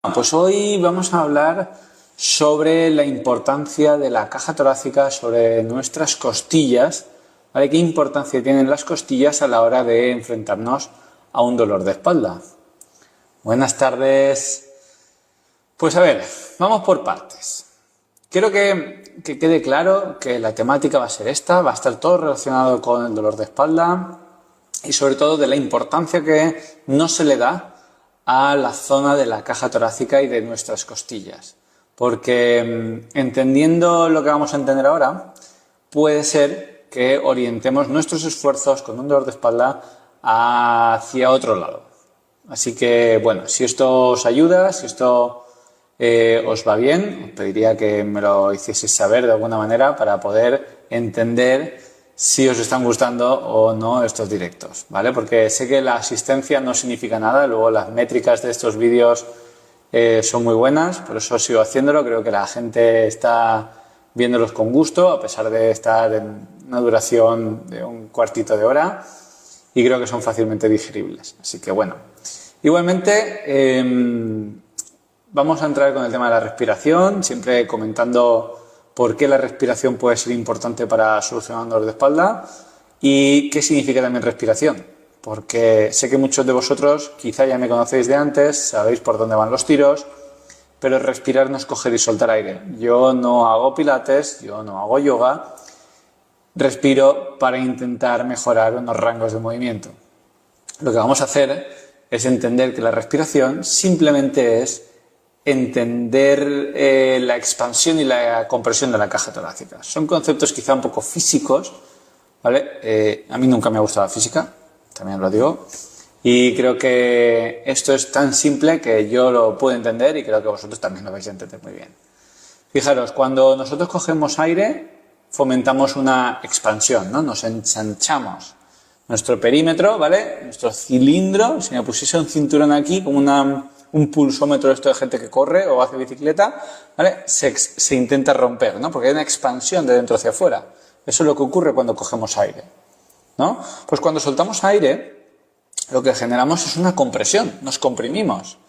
Pues hoy vamos a hablar sobre la importancia de la caja torácica, sobre nuestras costillas, ¿vale? ¿Qué importancia tienen las costillas a la hora de enfrentarnos a un dolor de espalda? Buenas tardes. Pues a ver, vamos por partes. Quiero que quede claro que la temática va a ser esta, va a estar todo relacionado con el dolor de espalda y sobre todo de la importancia que no se le da a la zona de la caja torácica y de nuestras costillas. Porque entendiendo lo que vamos a entender ahora, puede ser que orientemos nuestros esfuerzos con un dolor de espalda hacia otro lado. Así que, bueno, si esto os ayuda, si esto os va bien, os pediría que me lo hicieseis saber de alguna manera para poder entender si os están gustando o no estos directos, ¿vale? Porque sé que la asistencia no significa nada, luego las métricas de estos vídeos son muy buenas, por eso sigo haciéndolo, creo que la gente está viéndolos con gusto, a pesar de estar en una duración de un cuartito de hora, y creo que son fácilmente digeribles. Así que bueno, igualmente vamos a entrar con el tema de la respiración, siempre comentando por qué la respiración puede ser importante para solucionar un dolor de espalda y qué significa también respiración. Porque sé que muchos de vosotros quizá ya me conocéis de antes, sabéis por dónde van los tiros, pero respirar no es coger y soltar aire. Yo no hago pilates, yo no hago yoga, respiro para intentar mejorar unos rangos de movimiento. Lo que vamos a hacer es entender que la respiración simplemente es entender la expansión y la compresión de la caja torácica. Son conceptos quizá un poco físicos, ¿vale? A mí nunca me ha gustado la física, también lo digo, y creo que esto es tan simple que yo lo puedo entender y creo que vosotros también lo vais a entender muy bien. Fijaros, cuando nosotros cogemos aire, fomentamos una expansión, ¿no? Nos ensanchamos. Nuestro perímetro, ¿vale? Nuestro cilindro, si me pusiese un cinturón aquí, como un pulsómetro esto de gente que corre o hace bicicleta, ¿vale? Se intenta romper, ¿no? Porque hay una expansión de dentro hacia afuera. Eso es lo que ocurre cuando cogemos aire, ¿no? Pues cuando soltamos aire, lo que generamos es una compresión, nos comprimimos.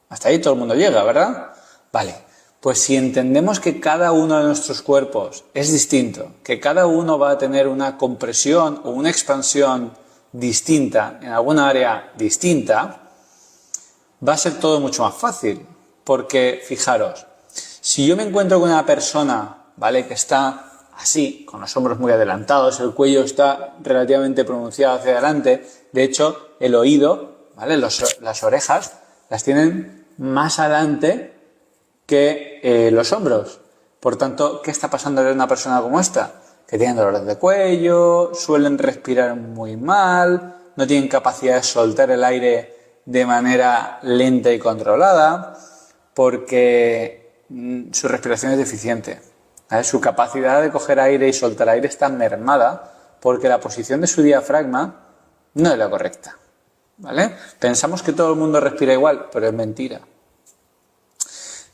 Hasta ahí todo el mundo llega, ¿verdad? Vale, pues si entendemos que cada uno de nuestros cuerpos es distinto, que cada uno va a tener una compresión o una expansión distinta en alguna área distinta, va a ser todo mucho más fácil, porque fijaros, si yo me encuentro con una persona, ¿vale?, que está así, con los hombros muy adelantados, el cuello está relativamente pronunciado hacia adelante, de hecho el oído, ¿vale?, las orejas las tienen más adelante que los hombros. Por tanto, ¿qué está pasando en una persona como esta? Que tienen dolores de cuello, suelen respirar muy mal, no tienen capacidad de soltar el aire de manera lenta y controlada, porque su respiración es deficiente, ¿vale? Su capacidad de coger aire y soltar aire está mermada porque la posición de su diafragma no es la correcta, ¿vale? Pensamos que todo el mundo respira igual, pero es mentira.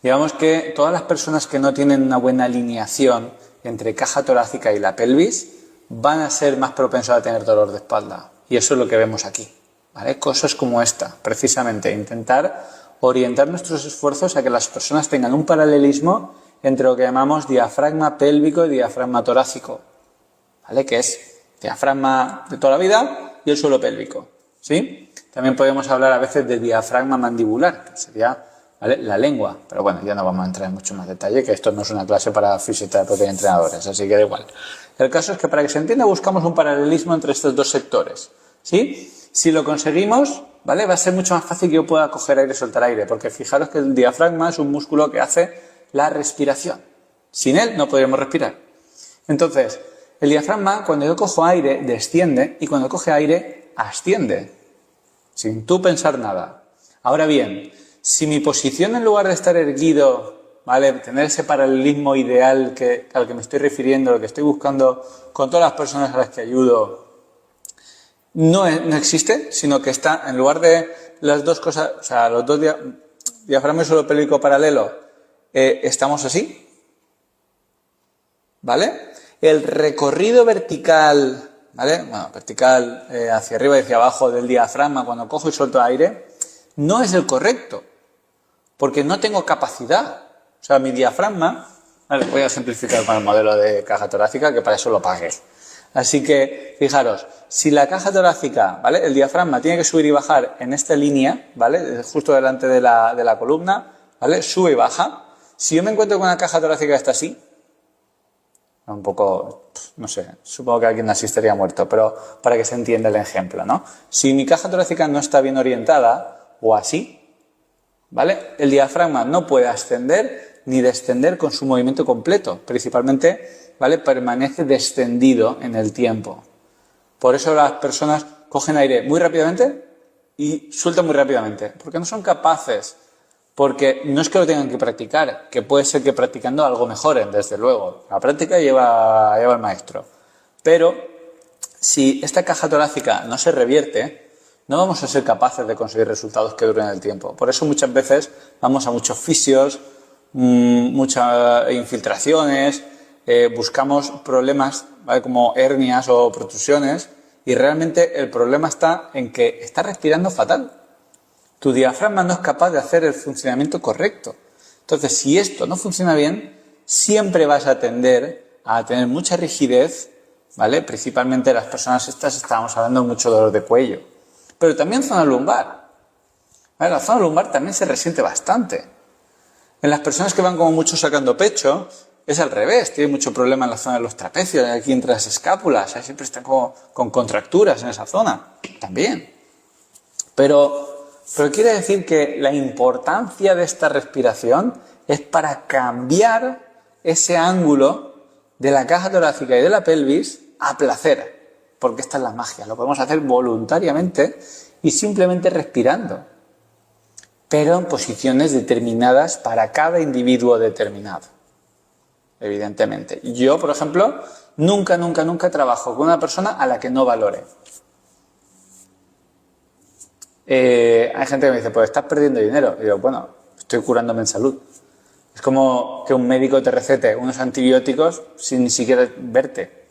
Digamos que todas las personas que no tienen una buena alineación entre caja torácica y la pelvis van a ser más propensos a tener dolor de espalda, y eso es lo que vemos aquí, ¿vale? Cosas como esta, precisamente, intentar orientar nuestros esfuerzos a que las personas tengan un paralelismo entre lo que llamamos diafragma pélvico y diafragma torácico, ¿vale?, que es diafragma de toda la vida y el suelo pélvico, ¿sí? También podemos hablar a veces de diafragma mandibular, que sería, ¿vale?, la lengua, pero bueno, ya no vamos a entrar en mucho más detalle, que esto no es una clase para fisioterapeutas y entrenadores, así que da igual. El caso es que para que se entienda buscamos un paralelismo entre estos dos sectores, ¿sí? Si lo conseguimos, ¿vale?, va a ser mucho más fácil que yo pueda coger aire y soltar aire, porque fijaros que el diafragma es un músculo que hace la respiración. Sin él no podríamos respirar. Entonces, el diafragma, cuando yo cojo aire, desciende, y cuando coge aire, asciende, sin tú pensar nada. Ahora bien, si mi posición, en lugar de estar erguido, ¿vale?, tener ese paralelismo ideal al que me estoy refiriendo, lo que estoy buscando con todas las personas a las que ayudo, no existe, sino que está, en lugar de las dos cosas, o sea, los dos diafragma y suelo pélvico paralelo, estamos así, ¿vale? El recorrido vertical, ¿vale?, bueno, vertical hacia arriba y hacia abajo del diafragma cuando cojo y suelto aire, no es el correcto. porque no tengo capacidad. O sea, mi diafragma, vale, voy a ejemplificar con el modelo de caja torácica, que para eso lo pagué. Así que, fijaros, si la caja torácica, ¿vale? El diafragma tiene que subir y bajar en esta línea, ¿vale? Justo delante de la columna, ¿vale? Sube y baja. Si yo me encuentro con una caja torácica que está así, un poco, no sé, supongo que alguien así estaría muerto, pero para que se entienda el ejemplo, ¿no? Si mi caja torácica no está bien orientada, o así, ¿vale? El diafragma no puede ascender ni descender con su movimiento completo, principalmente, ¿vale? Permanece descendido en el tiempo. Por eso las personas cogen aire muy rápidamente y sueltan muy rápidamente, porque no son capaces. Porque no es que lo tengan que practicar, que puede ser que practicando algo mejoren, desde luego. La práctica lleva el maestro. Pero si esta caja torácica no se revierte, no vamos a ser capaces de conseguir resultados que duren el tiempo. Por eso muchas veces vamos a muchos fisios, muchas infiltraciones, buscamos problemas, ¿vale? Como hernias o protrusiones, y realmente el problema está en que está respirando fatal. Tu diafragma no es capaz de hacer el funcionamiento correcto. Entonces, si esto no funciona bien, siempre vas a tender a tener mucha rigidez, ¿vale? Principalmente las personas estas, estábamos hablando mucho de dolor de cuello. Pero también zona lumbar. ¿Vale? La zona lumbar también se resiente bastante. En las personas que van como mucho sacando pecho, es al revés. Tienen mucho problema en la zona de los trapecios, aquí entre las escápulas. Siempre están como con contracturas en esa zona. También. Pero quiere decir que la importancia de esta respiración es para cambiar ese ángulo de la caja torácica y de la pelvis a placer, porque esta es la magia, lo podemos hacer voluntariamente y simplemente respirando, pero en posiciones determinadas para cada individuo determinado, evidentemente. Yo, por ejemplo, nunca trabajo con una persona a la que no valore. Hay gente que me dice, pues estás perdiendo dinero. Y digo, bueno, estoy curándome en salud. Es como que un médico te recete unos antibióticos sin ni siquiera verte.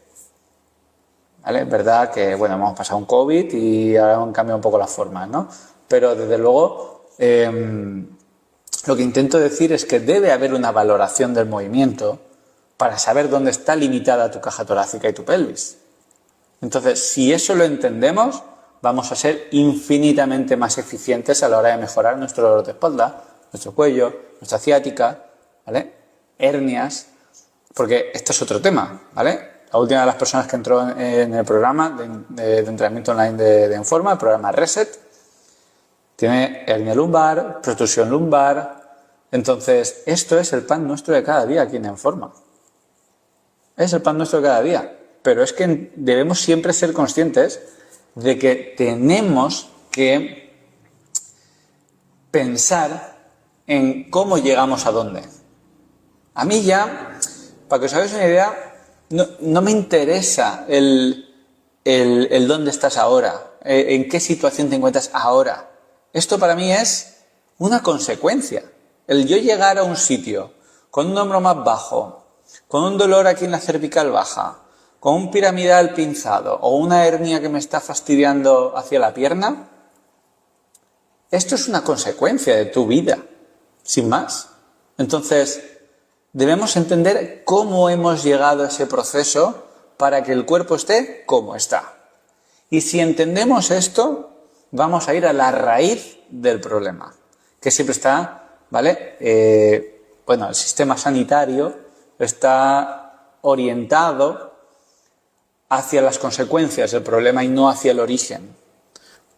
¿Vale? Es verdad que, bueno, hemos pasado un COVID y ahora han cambiado un poco las formas, ¿no? Pero desde luego, lo que intento decir es que debe haber una valoración del movimiento para saber dónde está limitada tu caja torácica y tu pelvis. Entonces, si eso lo entendemos, vamos a ser infinitamente más eficientes a la hora de mejorar nuestro dolor de espalda, nuestro cuello, nuestra ciática, ¿vale? Hernias, porque este es otro tema, ¿vale? La última de las personas que entró en el programa de entrenamiento online de Informa, el programa Reset, tiene hernia lumbar, protrusión lumbar. Entonces, esto es el pan nuestro de cada día aquí en Informa. Es el pan nuestro de cada día. Pero es que debemos siempre ser conscientes de que tenemos que pensar en cómo llegamos a dónde. A mí ya, para que os hagáis una idea, no me interesa el dónde estás ahora, en qué situación te encuentras ahora. Esto para mí es una consecuencia. El yo llegar a un sitio con un hombro más bajo, con un dolor aquí en la cervical baja, con un piramidal pinzado o una hernia que me está fastidiando hacia la pierna, esto es una consecuencia de tu vida, sin más. Entonces, debemos entender cómo hemos llegado a ese proceso para que el cuerpo esté como está. Y si entendemos esto, vamos a ir a la raíz del problema, que siempre está, ¿vale? El sistema sanitario está orientado hacia las consecuencias del problema y no hacia el origen.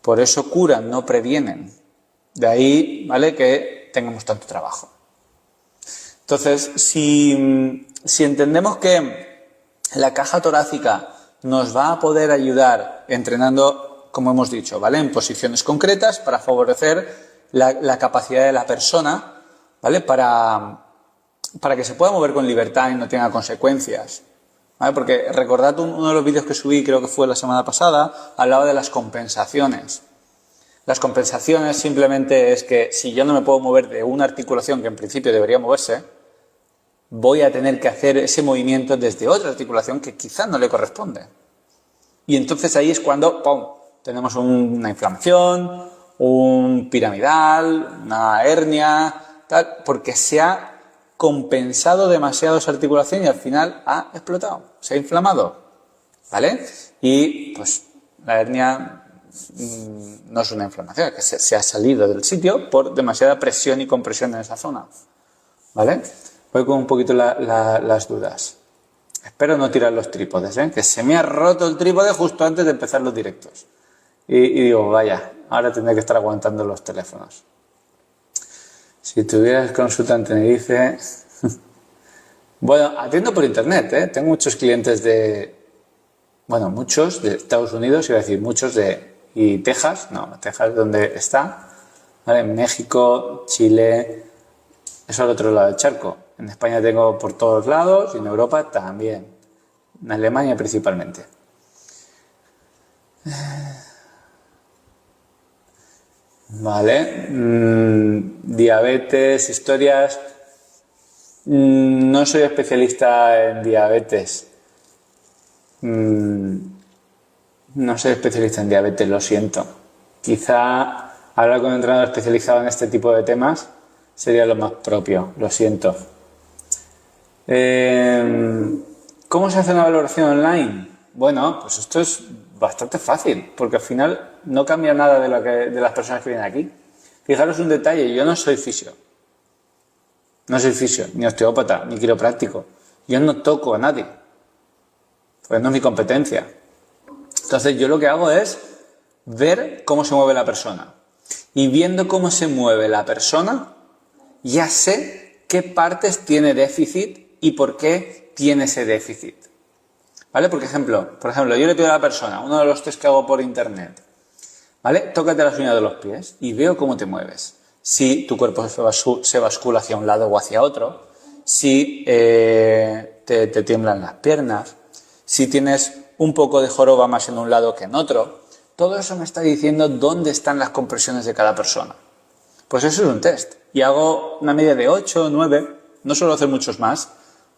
Por eso curan, no previenen. De ahí, ¿vale?, que tengamos tanto trabajo. Entonces, si entendemos que la caja torácica nos va a poder ayudar entrenando, como hemos dicho, ¿vale?, en posiciones concretas para favorecer la capacidad de la persona, ¿vale?, para que se pueda mover con libertad y no tenga consecuencias. ¿Vale? Porque recordad uno de los vídeos que subí, creo que fue la semana pasada, hablaba de las compensaciones. Las compensaciones simplemente es que si yo no me puedo mover de una articulación que en principio debería moverse, voy a tener que hacer ese movimiento desde otra articulación que quizás no le corresponde. Y entonces ahí es cuando, ¡pum!, tenemos una inflamación, un piramidal, una hernia, tal, porque se ha compensado demasiado esa articulación y al final ha explotado, se ha inflamado, ¿vale? Y pues la hernia no es una inflamación, es que se ha salido del sitio por demasiada presión y compresión en esa zona, ¿vale? Voy con un poquito las dudas. Espero no tirar los trípodes, que se me ha roto el trípode justo antes de empezar los directos. Y digo, vaya, ahora tendré que estar aguantando los teléfonos. Si tuvieras consulta en Tenerife... Bueno, atiendo por internet, Tengo muchos clientes muchos de Estados Unidos, iba a decir muchos y Texas, no, Texas es donde está, ¿vale? México, Chile, eso al otro lado del charco. En España tengo por todos lados y en Europa también, en Alemania principalmente. Vale, diabetes, historias. No soy especialista en diabetes. No soy especialista en diabetes, lo siento. Quizá hablar con un entrenador especializado en este tipo de temas sería lo más propio, lo siento. ¿Cómo se hace una valoración online? Bueno, pues esto es bastante fácil, porque al final no cambia nada de las personas que vienen aquí. Fijaros un detalle, yo no soy fisio. No soy fisio, ni osteópata, ni quiropráctico. Yo no toco a nadie, pues no es mi competencia. Entonces yo lo que hago es ver cómo se mueve la persona. Y viendo cómo se mueve la persona, ya sé qué partes tiene déficit y por qué tiene ese déficit. ¿Vale? Por ejemplo, yo le pido a la persona, uno de los test que hago por internet, ¿vale? Tócate las uñas de los pies y veo cómo te mueves. Si tu cuerpo se bascula hacia un lado o hacia otro, si te tiemblan las piernas, si tienes un poco de joroba más en un lado que en otro, todo eso me está diciendo dónde están las compresiones de cada persona. Pues eso es un test. Y hago una media de 8 o 9, no suelo hacer muchos más,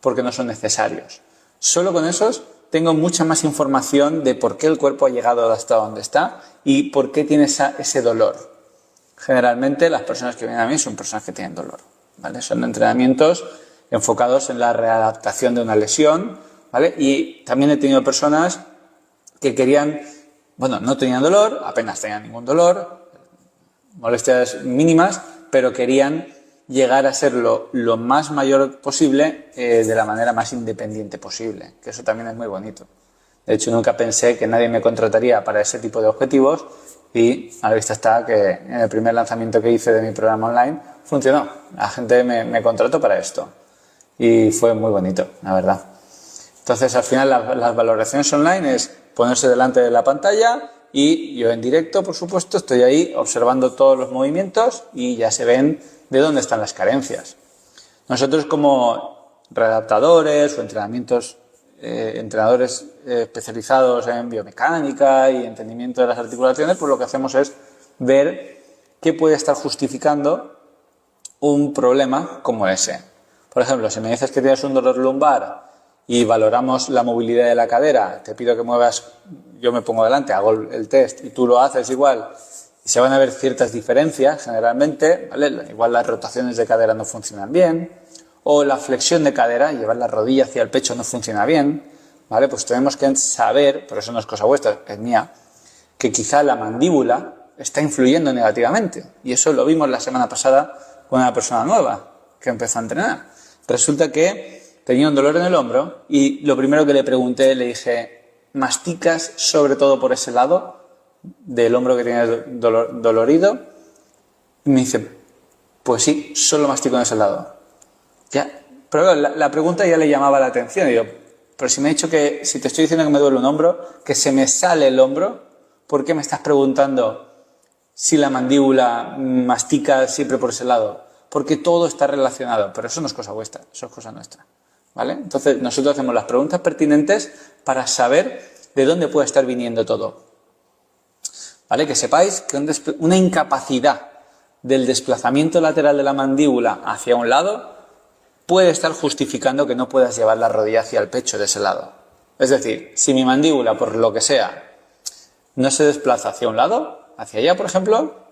porque no son necesarios. Solo con esos tengo mucha más información de por qué el cuerpo ha llegado hasta donde está y por qué tiene ese dolor. Generalmente las personas que vienen a mí son personas que tienen dolor, ¿vale? Son entrenamientos enfocados en la readaptación de una lesión, ¿vale? Y también he tenido personas que no tenían dolor, apenas tenían ningún dolor, molestias mínimas, pero querían llegar a serlo lo más mayor posible de la manera más independiente posible, que eso también es muy bonito. De hecho, nunca pensé que nadie me contrataría para ese tipo de objetivos y a la vista está que en el primer lanzamiento que hice de mi programa online funcionó. La gente me contrató para esto y fue muy bonito, la verdad. Entonces, al final, las valoraciones online es ponerse delante de la pantalla y yo en directo, por supuesto, estoy ahí observando todos los movimientos y ya se ven de dónde están las carencias. Nosotros como readaptadores o entrenadores especializados en biomecánica y entendimiento de las articulaciones, pues lo que hacemos es ver qué puede estar justificando un problema como ese. Por ejemplo, si me dices que tienes un dolor lumbar y valoramos la movilidad de la cadera, te pido que muevas, yo me pongo delante, hago el test y tú lo haces igual, y se van a ver ciertas diferencias generalmente, ¿vale? Igual las rotaciones de cadera no funcionan bien, o la flexión de cadera, llevar la rodilla hacia el pecho no funciona bien, ¿vale? Pues tenemos que saber, pero eso no es cosa vuestra, es mía, que quizá la mandíbula está influyendo negativamente. Y eso lo vimos la semana pasada con una persona nueva que empezó a entrenar. Resulta que tenía un dolor en el hombro y lo primero que le pregunté, le dije, ¿masticas sobre todo por ese lado del hombro que tienes dolorido? Y me dice, pues sí, solo mastico en ese lado. Ya, pero la pregunta ya le llamaba la atención. Y yo, pero si me he dicho que, si te estoy diciendo que me duele un hombro, que se me sale el hombro, ¿por qué me estás preguntando si la mandíbula mastica siempre por ese lado? Porque todo está relacionado, pero eso no es cosa vuestra, eso es cosa nuestra, ¿vale? Entonces nosotros hacemos las preguntas pertinentes para saber de dónde puede estar viniendo todo, ¿vale? Que sepáis que una incapacidad del desplazamiento lateral de la mandíbula hacia un lado puede estar justificando que no puedas llevar la rodilla hacia el pecho de ese lado. Es decir, si mi mandíbula, por lo que sea, no se desplaza hacia un lado, hacia allá, por ejemplo,